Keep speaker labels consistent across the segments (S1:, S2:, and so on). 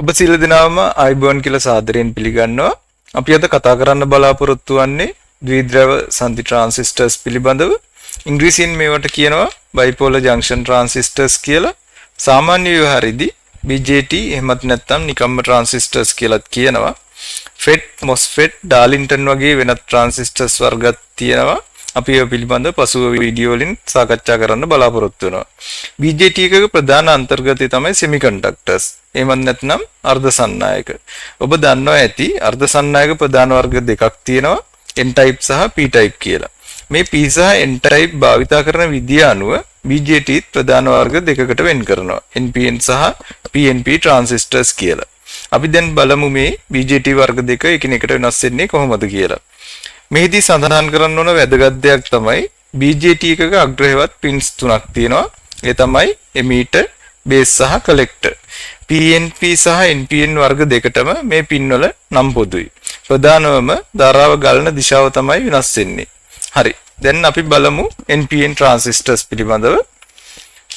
S1: ඔබ සියලු දෙනාම ආයුබෝවන් කියලා සාදරයෙන් පිළිගන්නවා. අපි අද කතා කරන්න බලාපොරොත්තු වෙන්නේ ද්විද්‍රව සන්ධි ට්‍රාන්සිස්ටර්ස් පිළිබඳව. ඉංග්‍රීසියෙන් මේවට කියනවා බයිපෝලර් ජංක්ෂන් ට්‍රාන්සිස්ටර්ස් කියලා. සාමාන්‍ය ව්‍යවහාරයේදී BJT එහෙමත් නැත්නම් නිකම්ම ට්‍රාන්සිස්ටර්ස් කියලාත් කියනවා. FET, MOSFET, ඩාර්ලින්ටන් වගේ වෙනත් ට්‍රාන්සිස්ටර්ස් වර්ගත් තියෙනවා. අපි ඒ පිළිබඳව පසුව වීඩියෝ වලින් සාකච්ඡා කරන්න බලාපොරොත්තු වෙනවා. BJT එකක ප්‍රධාන අන්තර්ගතය තමයි semiconductors. එහෙමත් නැත්නම් අර්ධසන්නායක. ඔබ දන්නවා ඇති අර්ධසන්නායක ප්‍රධාන වර්ග දෙකක් තියෙනවා. N type සහ P type කියලා. මේ P සහ N type භාවිතා කරන විදිය අනුව BJT ප්‍රධාන වර්ග දෙකකට වෙන් කරනවා. NPN සහ PNP transistors කියලා. අපි දැන් බලමු මේ BJT වර්ග දෙක එකිනෙකට වෙනස් වෙන්නේ කොහොමද කියලා. මෙහිදී සඳහන් කරන්න ඕන වැදගත් දෙයක් තමයි BJT එකක අග්‍රහෙවත් පින්ස් තුනක් තියෙනවා. ඒ තමයි emitter, base සහ collector. PNP සහ NPN වර්ග දෙකටම මේ පින් වල නම් පොදුයි. ප්‍රධානවම ධාරාව ගලන දිශාව තමයි වෙනස් වෙන්නේ. හරි. දැන් අපි බලමු NPN transistors පිළිබඳව.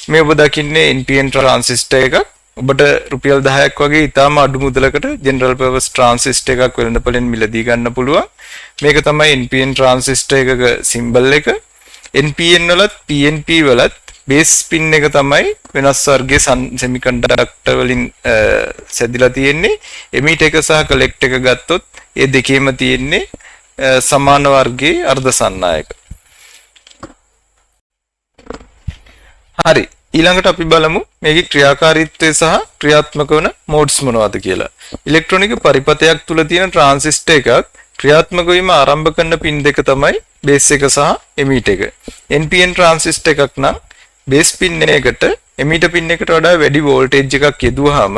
S1: මේ ඔබ දකින්නේ NPN transistor එකක්. ඔබට රුපියල් 10ක් වගේ ඉතාම අඩු මුදලකට general purpose transistor එකක් වෙළඳපොලෙන් මිලදී ගන්න පුළුවන්. මේක තමයි NPN transistor එකක symbol එක. NPN වලත් PNP වලත් base pin එක තමයි වෙනස් වර්ගයේ semiconductor වලින් සැදිලා තියෙන්නේ. emitter එක සහ collector එක ගත්තොත් ඒ දෙකේම තියෙන්නේ සමාන වර්ගයේ අර්ධසන්නායක. හරි. ඊළඟට අපි බලමු මේකේ ක්‍රියාකාරීත්වය සහ ක්‍රියාත්මක වන මෝඩ්ස් මොනවද කියලා. ඉලෙක්ට්‍රොනික පරිපථයක් තුල තියෙන ට්‍රාන්සිස්ටර් එකක් ක්‍රියාත්මක වීම ආරම්භ කරන පින් දෙක තමයි බේස් එක සහ එමීටර් එක. NPN ට්‍රාන්සිස්ටර් එකක් නම් බේස් පින් එකට එමීටර් පින් එකට වඩා වැඩි වෝල්ටේජ් එකක් යෙදුවාම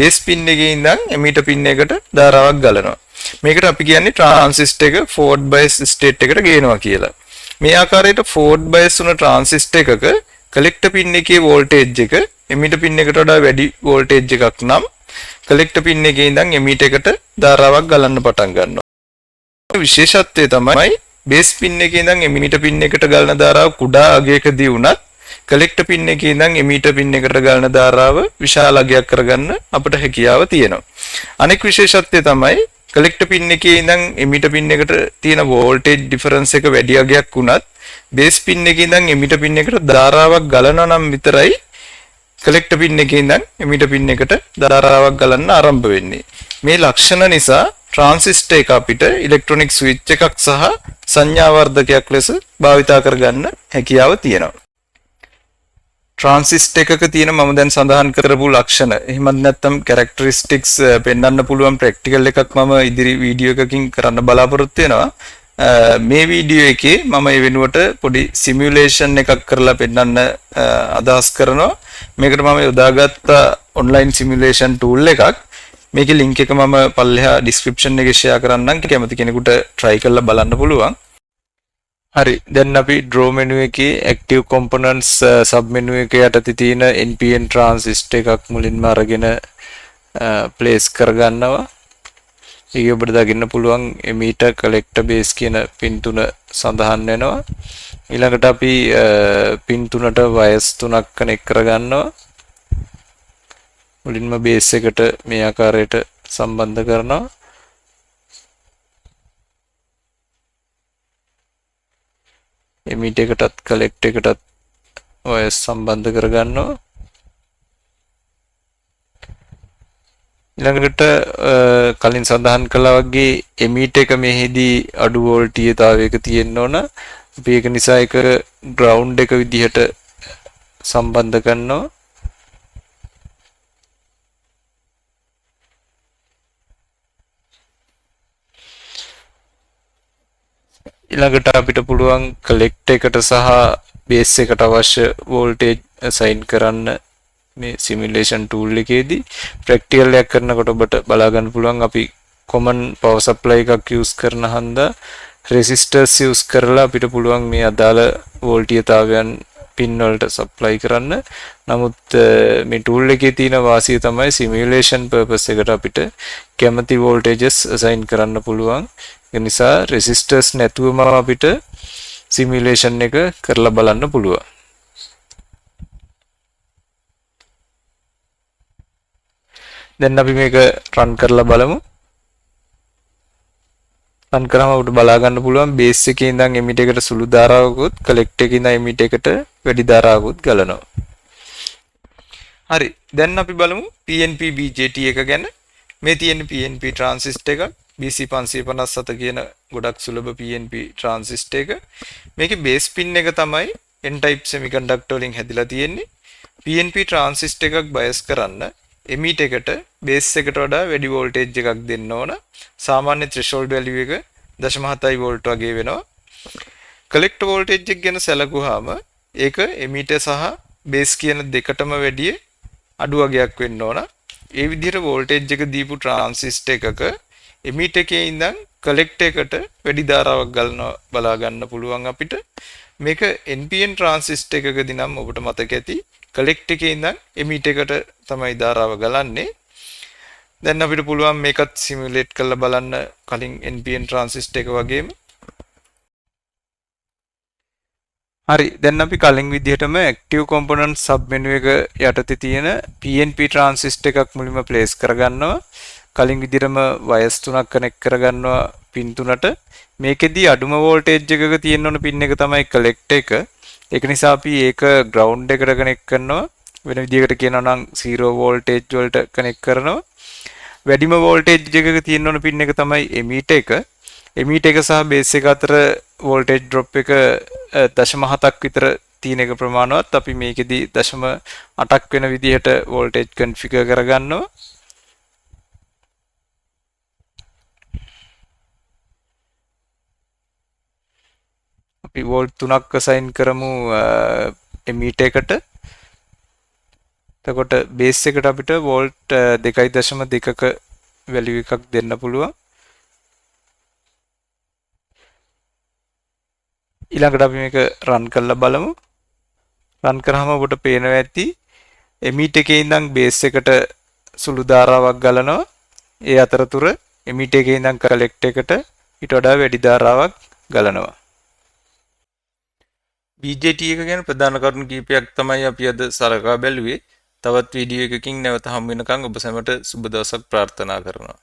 S1: බේස් පින් එකේ ඉඳන් එමීටර් පින් එකට ධාරාවක් ගලනවා. මේකට අපි කියන්නේ ට්‍රාන්සිස්ටර් එක ෆෝර්වර්ඩ් බයස් ස්ටේට් එකට ගේනවා කියලා. මේ ආකාරයට ෆෝර්වර්ඩ් බයස් වුණ ට්‍රාන්සිස්ටර් එකක collector pin එකේ voltage එක emitter pin එකට වඩා වැඩි voltage එකක් නම් collector pin එකේ ඉඳන් emitter එකට ධාරාවක් ගලන්න පටන් ගන්නවා. විශේෂත්වය තමයි base pin එකේ ඉඳන් emitter pin එකට ගලන ධාරාව කුඩා අගයකදී වුණත් collector pin එකේ ඉඳන් emitter pin එකට ගලන ධාරාව විශාල අගයක් කරගන්න අපිට හැකියාව තියෙනවා. අනෙක් විශේෂත්වය තමයි collector pin එකේ ඉඳන් emitter pin එකට තියෙන voltage difference එක වැඩි අගයක් වුණත් base pin එකේ ඉඳන් emitter pin එකට ධාරාවක් ගලනවා නම් විතරයි collector pin එකේ ඉඳන් emitter pin එකට ධාරාවක් ගලන්න ආරම්භ වෙන්නේ. මේ ලක්ෂණ නිසා transistor එක අපිට electronic switch එකක් සහ සංඥා වර්ධකයක් ලෙස භාවිතා කරගන්න හැකියාව තියෙනවා. transistor එකක තියෙන මම දැන් සඳහන් කරපු ලක්ෂණ එහෙමත් නැත්නම් characteristics පෙන්වන්න පුළුවන් practical එකක් මම ඉදිරි වීඩියෝ එකකින් කරන්න බලාපොරොත්තු වෙනවා. මේ වීඩියෝ එකේ මම ඒ වෙනුවට පොඩි සිමියුලේෂන් එකක් කරලා පෙන්නන්න අදහස් කරනවා. මේකට මම යොදාගත්ත ඔන්ලයින් සිමියුලේෂන් ටූල් එකක්. මේකේ link එක මම පල්ලෙහා description එකේ share කරන්නම්. කැමති කෙනෙකුට try කරලා බලන්න පුළුවන්. හරි. දැන් අපි draw menu එකේ active components sub menu එක යටතේ තියෙන NPN transistor එකක් මුලින්ම අරගෙන place කරගන්නවා. ඒක ඔබට දකින්න පුළුවන් emitter collector base කියන පින් තුන සඳහන් වෙනවා. ඊළඟට අපි පින් තුනට wires තුනක් කනෙක්ට් කරගන්නවා. මුලින්ම base එකට මේ ආකාරයට සම්බන්ධ කරනවා. emitter එකටත් collector එකටත් wires සම්බන්ධ කරගන්නවා. ඊළඟට කලින් සඳහන් කළා වගේ emitter එක මෙහිදී අඩු වෝල්ටීයතාවයක තියෙන්න ඕන. අපි ඒක නිසා ඒක ground එක විදිහට සම්බන්ධ කරනවා. ඊළඟට අපිට පුළුවන් collector එකට සහ base එකට අවශ්‍ය voltage assign කරන්න මේ simulation tool එකේදී practical එකක් කරනකොට ඔබට බලා ගන්න පුළුවන් අපි common power supply එකක් use කරන හන්දා resistors use කරලා අපිට පුළුවන් මේ අදාළ වෝල්ටීයතාවයන් pin වලට supply කරන්න. නමුත් මේ tool එකේ තියෙන වාසිය තමයි simulation purpose එකට අපිට කැමති voltages assign කරන්න පුළුවන්. ඒ නිසා resistors නැතුවම අපිට simulation එක කරලා බලන්න පුළුවන්. දැන් අපි මේක රන් කරලා බලමු. රන් කරාම අපිට බලා ගන්න පුළුවන් බේස් එකේ ඉඳන් එමිට් එකට සුළු ධාරාවකුත් කලෙක්ට් එකේ ඉඳන් එමිට් එකට වැඩි ධාරාවකුත් ගලනවා. හරි. දැන් අපි බලමු PNP BJT එක ගැන. මේ තියෙන PNP ට්‍රාන්සිස්ටර් එකක් BC557 කියන ගොඩක් සුලභ PNP ට්‍රාන්සිස්ටර් එක. මේකේ බේස් පින් එක තමයි N type semiconductor වලින් හැදිලා තියෙන්නේ. PNP ට්‍රාන්සිස්ටර් එකක් බයස් කරන්න එමිට් එකට බේස් එකට වඩා වැඩි වෝල්ටේජ් එකක් දෙන්න ඕන. සාමාන්‍ය threshold value එක 0.7 වෝල්ට් වගේ වෙනවා. කලෙක්ටර් වෝල්ටේජ් එක ගැන සැලකුවාම ඒක එමිටර් සහ බේස් කියන දෙකටම වැඩිය අඩු වගයක් වෙන්න ඕන. ඒ විදිහට වෝල්ටේජ් එක දීපු ට්‍රාන්සිස්ටර් එකක එමිට් එකේ ඉඳන් කලෙක්ටර් එකට වැඩි ධාරාවක් ගලනවා බලා ගන්න පුළුවන් අපිට. මේක NPN ට්‍රාන්සිස්ටර් එකකදී නම් ඔබට මතක ඇති කලෙක්ට් එකේ ඉඳන් එමිට් එකට තමයි ධාරාව ගලන්නේ. දැන් අපිට පුළුවන් මේකත් සිමියුලේට් කරලා බලන්න කලින් NPN ට්‍රාන්සිස්ටර් එක වගේම. හරි. දැන් අපි කලින් විදිහටම active component sub menu එක යටතේ තියෙන PNP ට්‍රාන්සිස්ටර් එකක් මුලින්ම ප්ලේස් කරගන්නවා. කලින් විදිහටම වයර්ස් තුනක් කනෙක්ට් කරගන්නවා පින් තුනට. මේකෙදී අඩුම වෝල්ටේජ් එකක තියෙන ඕන පින් එක තමයි කලෙක්ට් එක. ඒක නිසා අපි ඒක ග්‍රවුන්ඩ් එකට කනෙක්ට් කරනවා. වෙන විදිහකට කියනවා නම් 0 වෝල්ටේජ් වලට කනෙක්ට් කරනවා. වැඩිම වෝල්ටේජ් එකක තියෙන ඕන පින් එක තමයි එමිට් එක. එමිට් එක සහ බේස් එක අතර වෝල්ටේජ් ඩ්‍රොප් එක 0.7ක් විතර තියෙන එක ප්‍රමාණවත්. අපි මේකෙදී 0.8ක් වෙන විදිහට වෝල්ටේජ් කන්ෆිගර් කරගන්නවා. අපි වෝල්ට් 3ක් අසයින් කරමු එමිට් එකට. එතකොට බේස් එකට අපිට වෝල්ට් 2.2ක වැලියු එකක් දෙන්න පුළුවන්. ඊළඟට අපි මේක රන් කරලා බලමු. රන් කරාම ඔබට පේනවා ඇති එමිට් එකේ ඉඳන් බේස් එකට සුළු ධාරාවක් ගලනවා. ඒ අතරතුර එමිට් එකේ ඉඳන් කලෙක්ට් එකට ඊට වඩා වැඩි ධාරාවක් ගලනවා. BJT එක ගැන ප්‍රධාන කරුණු කීපයක් තමයි අපි අද සලකා බැලුවේ. තවත් වීඩියෝ එකකින් නැවත හමු වෙනකන් ඔබ සැමට සුබ දවසක් ප්‍රාර්ථනා කරනවා.